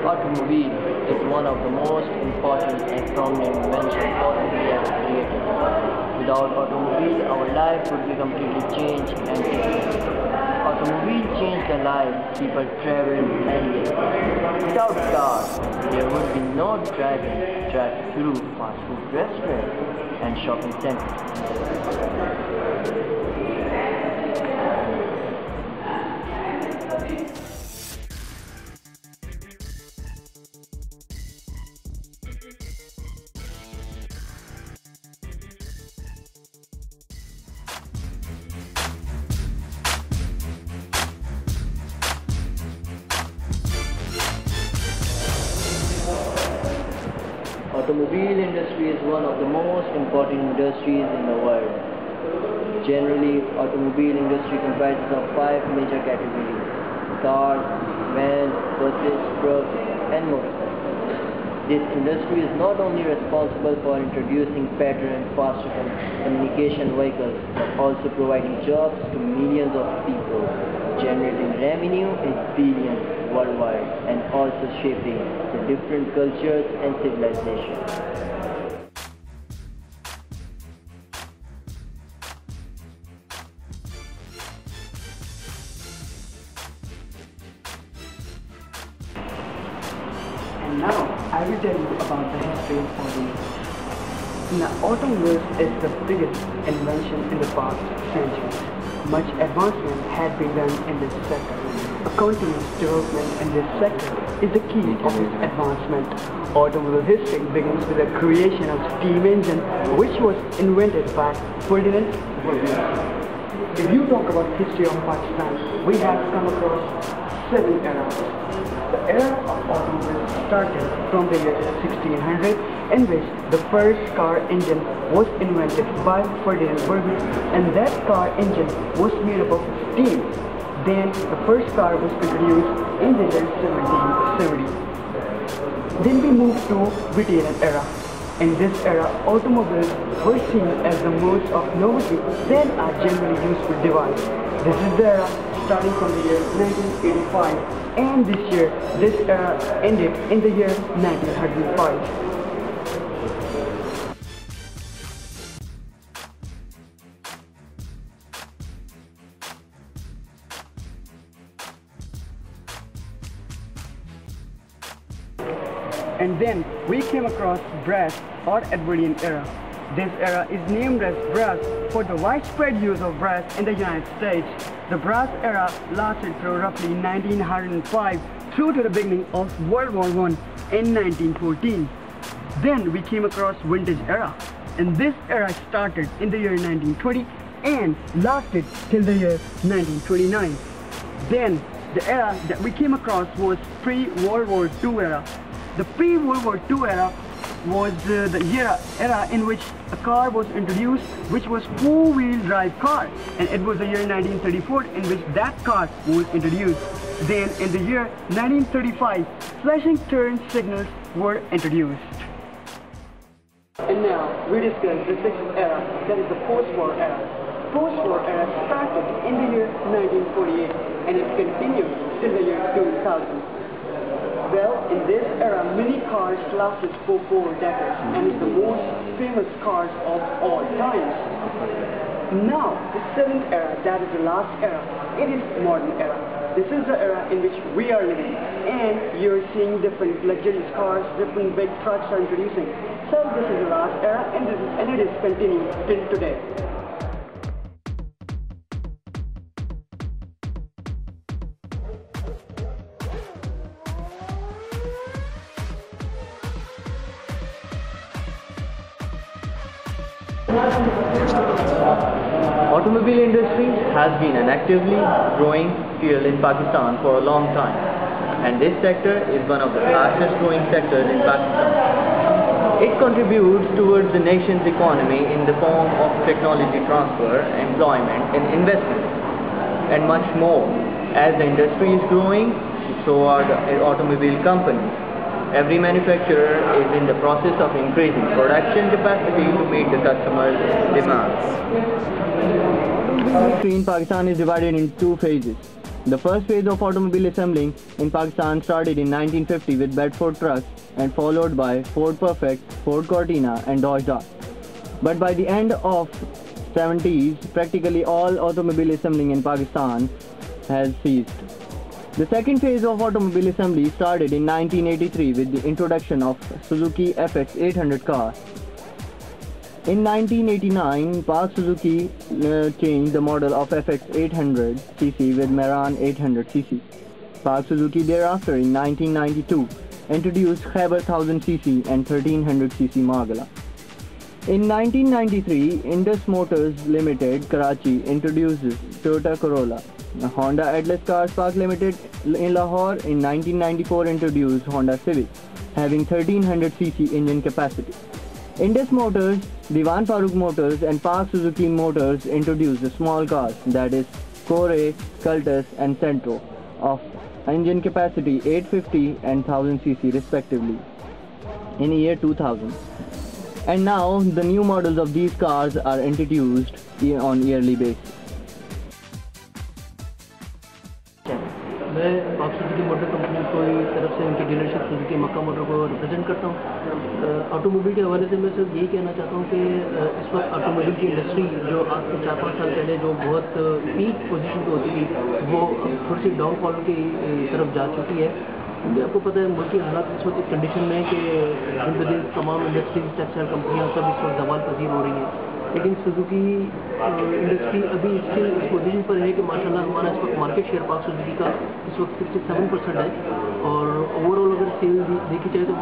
Automobile is one of the most important and prominent inventions possibly ever created. Without automobile, our life would be completely changed and different. Automobile changed the life people travel and live. Without cars, there would be no driving, drive-through, fast food restaurants, and shopping centers. Automobile industry is one of the most important industries in the world. Generally, automobile industry comprises of 5 major categories: cars, vans, buses, trucks, and motorcycles. This industry is not only responsible for introducing better and faster communication vehicles, but also providing jobs to millions of people, generating revenue in billions worldwide, and also shaping the different cultures and civilizations. And now, I will tell you about the history of automobiles. Now, automobiles is the biggest invention in the past century. Much advancement had been done in this sector. A continuous development in this sector is the key of its advancement. Automobile history begins with the creation of steam engine, which was invented by Ferdinand Wolff. If you talk about history of Pakistan, we have come across 7 eras. The era of automobiles started from the year 1600, in which the first car engine was invented by Ferdinand Wolff, and that car engine was made up of steam. Then the first car was introduced in the year 1770. Then we moved to Victorian era. In this era, automobiles were seen as the most of novelty than a generally useful device. This is the era starting from the year 1985, and this era ended in the year 1905. And then we came across brass or Edwardian era. This era is named as brass for the widespread use of brass in the United States. The brass era lasted through roughly 1905 through to the beginning of World War I in 1914. Then we came across vintage era, and this era started in the year 1920 and lasted till the year 1929. Then the era that we came across was pre-World War II era. The pre-World War II era was the era in which a car was introduced, which was four-wheel drive car, and it was the year 1934 in which that car was introduced. Then in the year 1935, flashing turn signals were introduced. And now we discuss the 6th era, that is the post-war era. Post-war era started in the year 1948 and it continued till the year 2000. Well, in this era, many cars lasted for 4 decades and is the most famous cars of all times. Now, the 7th era, that is the last era, it is modern era. This is the era in which we are living, and you're seeing different luxurious cars, different big trucks are introducing. So this is the last era, and it is continuing till today. Automobile industry has been an actively growing field in Pakistan for a long time, and this sector is one of the fastest growing sectors in Pakistan. It contributes towards the nation's economy in the form of technology transfer, employment and investment, and much more. As the industry is growing, so are the automobile companies. Every manufacturer is in the process of increasing production capacity to meet the customers' demands. Industry in Pakistan is divided in two phases. The first phase of automobile assembling in Pakistan started in 1950 with Bedford trucks and followed by Ford Perfect, Ford Cortina and Dodge Dart. But by the end of 70s, practically all automobile assembling in Pakistan has ceased. The second phase of automobile assembly started in 1983 with the introduction of Suzuki FX800 car. In 1989, Park Suzuki changed the model of FX800cc with Mehran 800cc. Park Suzuki thereafter in 1992 introduced Khyber 1000cc and 1300cc Margala. In 1993, Indus Motors Limited, Karachi introduces Toyota Corolla. Honda Atlas Cars Park Limited in Lahore in 1994 introduced Honda Civic, having 1300cc engine capacity. Indus Motors, Diwan Farooq Motors and Park Suzuki Motors introduced the small cars, that is Corre, Cultus and Centro, of engine capacity 850 and 1000cc respectively in the year 2000. And now the new models of these cars are introduced on yearly basis. मैं पाक Suzuki motor company को तरफ से उनकी dealership Suzuki मक्का motor को represent करता हूँ। Automobile के हवाले से मैं सिर्फ यही कहना चाहता हूँ कि इस वक्त ऑटोमोबाइल की इंडस्ट्री जो आज से 4-5 साल पहले जो बहुत पीक पोजीशन पे होती थी वो थोड़ी सी डाउनफॉल की तरफ जा चुकी है। क्योंकि आपको पता है मुल्क की हालात इस वक्त एक कंडीशन में कि दिन ब दिन तमाम इंडस्ट्रीज टेक्सटाइल कंपनियाँ सब इस वक्त जवाल पजीर हो रही हैं, लेकिन सुजुकी इंडस्ट्री अभी स्टिल इस पोजीशन पर है कि माशाल्लाह हमारा इस वक्त मार्केट शेयर पाक सुजुकी का इस वक्त 67% है और ओवरऑल अगर सेल देखी जाए तो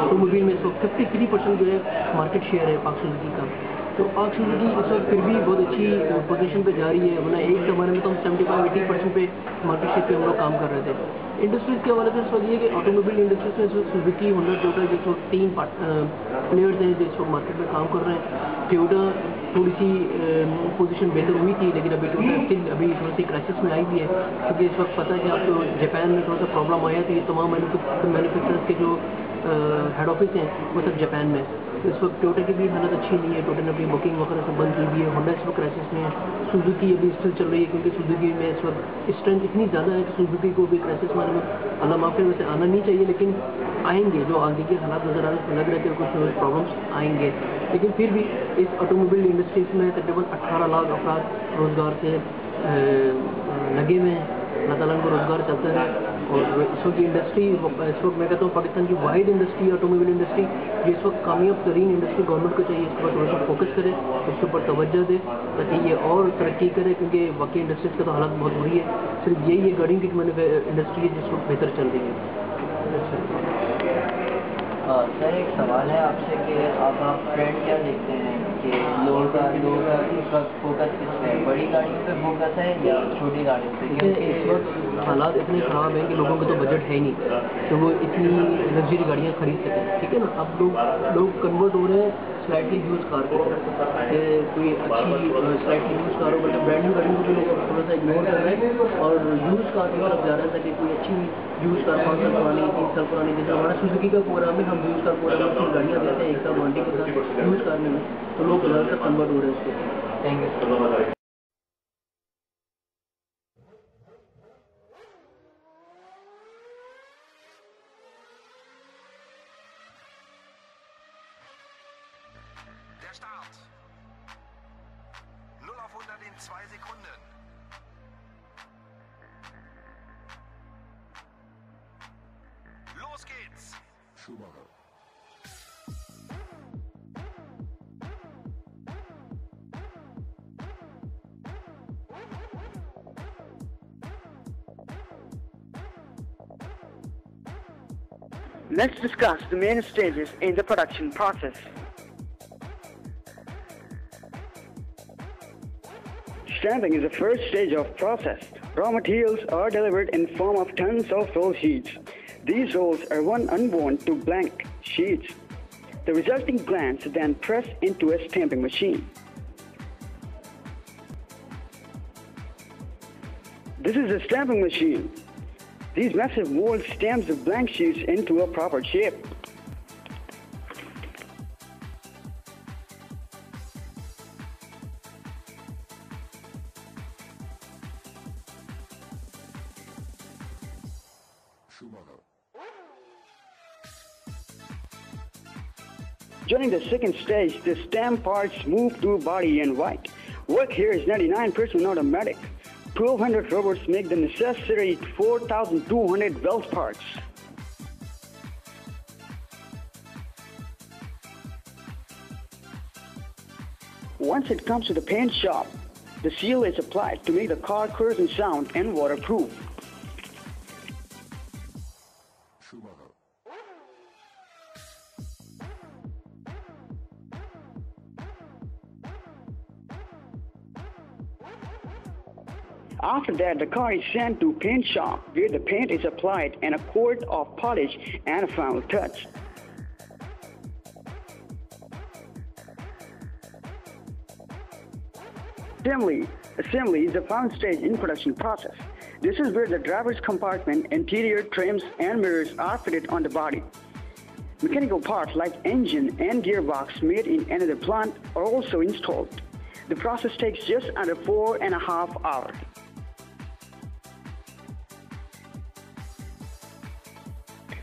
ऑटोमोबाइल में इस वक्त 53% जो है मार्केट शेयर है पाक सुजुकी का। तो पाक सुजुकी इस वक्त फिर भी बहुत अच्छी पोजीशन पे जा रही है, वरना एक ज़माने में तो हम 75-80% पे मार्केट शेयर पे हम लोग काम कर रहे थे। इंडस्ट्रीज़ के हवाले से इस वक्त ये कि ऑटोमोबाइल इंडस्ट्रीज में इस वक्त सुजुकी, होंडा, टोयोटा जिस वक्त 3 प्लेयर्स हैं जो इस वक्त मार्केट में काम कर रहे हैं। टोयोटा थोड़ी सी पोजीशन बेहतर हुई थी, लेकिन अभी टोयोटा स्टिल अभी थोड़ी सी क्राइसिस में आई भी है, क्योंकि इस वक्त पता है कि आपको जापान में थोड़ा सा प्रॉब्लम आया था। ये तमाम मैन्युफैक्चरर्स के जो हेड ऑफिस हैं वो सब जापान में। तो इस वक्त टोयोटा की भी हालत अच्छी नहीं है, टोयोटा ने अपनी बुकिंग वगैरह सब बंद की हुई है। होंडा इस वक्त क्राइसिस में है, सुजुकी अभी स्टिल चल रही है, क्योंकि सुजुकी में इस वक्त स्ट्रेंथ इतनी ज़्यादा है कि सुजुकी को भी क्राइसिस में अल्लाह माफ़ करे वैसे आना नहीं चाहिए, लेकिन आएंगे। जो आगे के हालात नज़र आ रहे हैं लग रहे थे कुछ प्रॉब्लम्स आएंगे, लेकिन फिर भी इस ऑटोमोबाइल इंडस्ट्रीज में तकरीबन 18 लाख अफराद रोज़गार से लगे हुए हैं। अल्लाह ताला को रोज़गार चलता है और इस वक्त इंडस्ट्री इस वक्त मैं कहता हूँ पाकिस्तान की वाइड इंडस्ट्री ऑटोमोबाइल इंडस्ट्री जो इस वक्त कामयाब तरीन इंडस्ट्री गवर्नमेंट को चाहिए इसके ऊपर थोड़ा सा फोकस करे, उसके ऊपर तवज्जो दे ताकि ये और तरक्की करे, क्योंकि वाकई इंडस्ट्रीज का तो हालात बहुत बुरी है। सिर्फ यही है गाड़ियों की इंडस्ट्री है जिस वक्त बेहतर चल रही है। सर एक सवाल है आपसे कि आप ट्रेंड क्या देखते हैं कि लोगों का इस वक्त फोकस किस पे है, बड़ी गाड़ियों पे फोकस है या छोटी गाड़ियों पे? क्योंकि इस वक्त हालात इतने ख़राब हैं कि लोगों का तो बजट है ही नहीं तो वो इतनी लग्जरी गाड़ियाँ खरीद सकें, ठीक है ना। अब लोग कन्वर्ट हो रहे हैं स्लाइटली यूज़ कार की तरफ, कोई अच्छी स्लाइटली यूज़ कार हो, बट ब्रांड न्यू गाड़ियों को भी लोग थोड़ा सा इग्नोर कर रहे हैं और यूज़ कार की तरफ जा रहे हैं ताकि कोई अच्छी यूज़ कार 5 साल पुरानी 3 साल पुरानी, जैसे हमारा सुजुकी का प्रोग्राम है, हम यूज़ कार प्रोग्राम में गाड़ियाँ देते हैं 1 साल वारंटी के साथ यूज़ कार में, तो लोग ज़्यादातर कन्वर्ट हो रहे हैं उसको। Thank you. Der Start. 0 auf 100 in 2 Sekunden. Schumacher. Let's discuss the main stages in the production process. Stamping is the first stage of process. Raw materials are delivered in form of tons of roll sheets. These rolls are unwound to blank sheets. The resulting glands then press into a stamping machine. This is a stamping machine. These massive molds stamp the blank sheets into a proper shape. Schumacher. During the second stage, the stamp parts move to body and white. Work here is 99% automatic. 1200 robots make the necessary 4,200 weld parts. Once it comes to the paint shop, the seal is applied to make the car corrosion sound and waterproof. Schumacher. After that, the car is sent to paint shop where the paint is applied and a coat of polish and a final touch. Assembly is the final stage in production process. This is where the driver's compartment, interior trims and mirrors are fitted on the body. Mechanical parts like engine and gearbox made in another plant are also installed. The process takes just under 4.5 hours.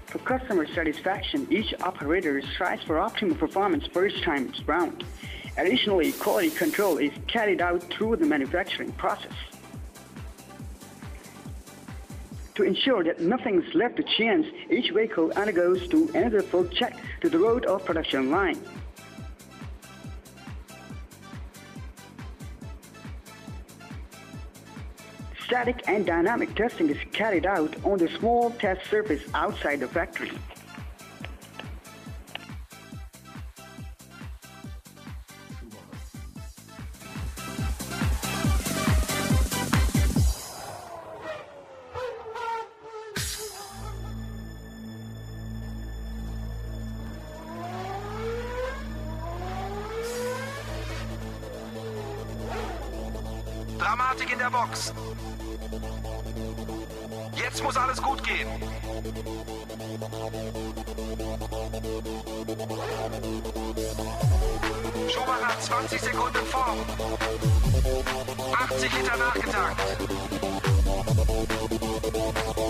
For customer satisfaction, each operator strives for optimal performance first time round. Additionally, quality control is carried out through the manufacturing process. To ensure that nothing is left to chance, each vehicle undergoes to another full check to the road of production line. Static and dynamic testing is carried out on the small test surface outside the factory. Dramatik in der Box. Jetzt muss alles gut gehen. Schumacher hat 20 Sekunden vor. 80 Liter nachgetankt.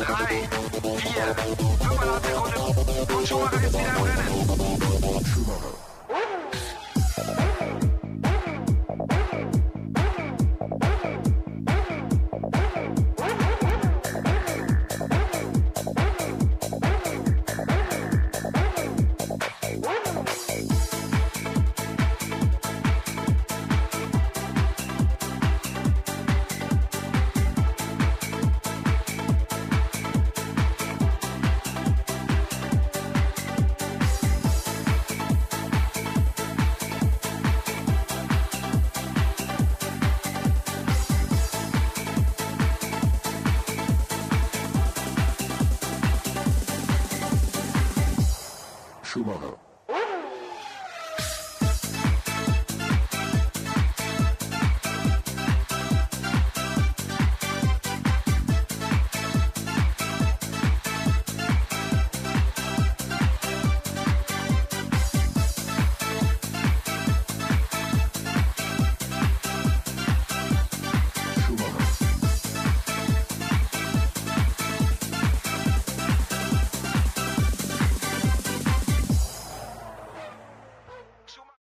3, 4, 5,5 Sekunden. Und Schumacher ist wieder im Rennen. Schumacher. Schumacher.